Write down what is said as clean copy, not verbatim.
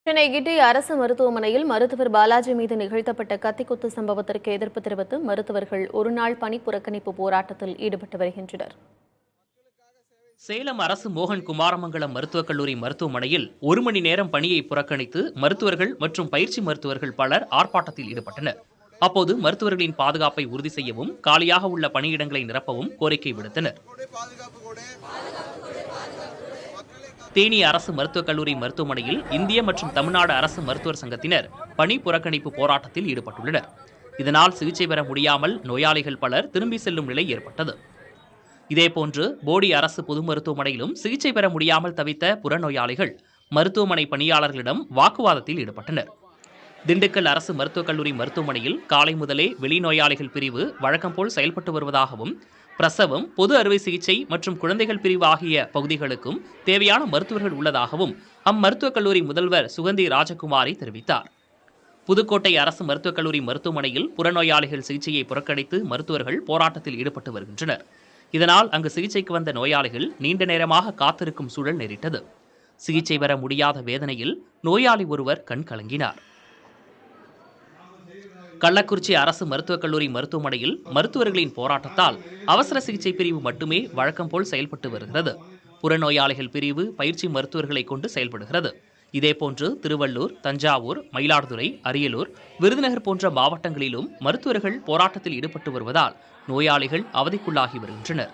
சென்னை கிட்டி அரசு மருத்துவமனையில் மருத்துவர் பாலாஜி மீது நிகழ்த்தப்பட்ட கத்திக்குத்து சம்பவத்திற்கு எதிர்ப்பு தெரிவித்து மருத்துவர்கள் ஒருநாள் பணி புறக்கணிப்பு போராட்டத்தில் ஈடுபட்டு வருகின்றனர். சேலம் அரசு மோகன் குமாரமங்கலம் மருத்துவக் கல்லூரி மருத்துவமனையில் 1 மணி நேரம் பணியை புறக்கணித்து மருத்துவர்கள் மற்றும் பயிற்சி மருத்துவர்கள் பலர் ஆர்ப்பாட்டத்தில் ஈடுபட்டனர். அப்போது மருத்துவர்களின் பாதுகாப்பை உறுதி செய்யவும் காலியாக உள்ள பணியிடங்களை நிரப்பவும் கோரிக்கை விடுத்தனர். தேனி அரசு மருத்துவக் கல்லூரி மருத்துவமனையில் இந்திய மற்றும் தமிழ்நாடு அரசு மருத்துவர் சங்கத்தினர் பணி புறக்கணிப்பு போராட்டத்தில் ஈடுபட்டுள்ளனர். இதனால் சிகிச்சை பெற முடியாமல் நோயாளிகள் பலர் திரும்பி செல்லும் நிலை ஏற்பட்டது. இதேபோன்று போடி அரசு பொது மருத்துவமனையிலும் சிகிச்சை பெற முடியாமல் தவித்த புறநோயாளிகள் மருத்துவமனை பணியாளர்களிடம் வாக்குவாதத்தில் ஈடுபட்டனர். திண்டுக்கல் அரசு மருத்துவக் கல்லூரி மருத்துவமனையில் காலை முதலே வெளிநோயாளிகள் பிரிவு வழக்கம் போல் செயல்பட்டு வருவதாகவும், பிரசவம், பொது அறுவை சிகிச்சை மற்றும் குழந்தைகள் பிரிவு ஆகிய பகுதிகளுக்கும் தேவையான மருத்துவர்கள் உள்ளதாகவும் அம்மருத்துவக் கல்லூரி முதல்வர் சுகந்தி ராஜகுமாரி தெரிவித்தார். புதுக்கோட்டை அரசு மருத்துவக் கல்லூரி மருத்துவமனையில் புறநோயாளிகள் சிகிச்சையை புறக்கணித்து மருத்துவர்கள் போராட்டத்தில் ஈடுபட்டு வருகின்றனர். இதனால் அங்கு சிகிச்சைக்கு வந்த நோயாளிகள் நீண்ட நேரமாக காத்திருக்கும் சூழல் நேரிட்டது. சிகிச்சை பெற முடியாத வேதனையில் நோயாளி ஒருவர் கண் கலங்கினார். கள்ளக்குறிச்சி அரசு மருத்துவக் கல்லூரி மருத்துவமனையில் மருத்துவர்களின் போராட்டத்தால் அவசர சிகிச்சை பிரிவு மட்டுமே வழக்கம் போல் செயல்பட்டு வருகிறது. புறநோயாளிகள் பிரிவு பயிற்சி மருத்துவர்களை கொண்டு செயல்படுகிறது. இதேபோன்று திருவள்ளூர், தஞ்சாவூர், மயிலாடுதுறை, அரியலூர், விருதுநகர் போன்ற மாவட்டங்களிலும் மருத்துவர்கள் போராட்டத்தில் ஈடுபட்டு வருவதால் நோயாளிகள் அவதிக்குள்ளாகி வருகின்றனர்.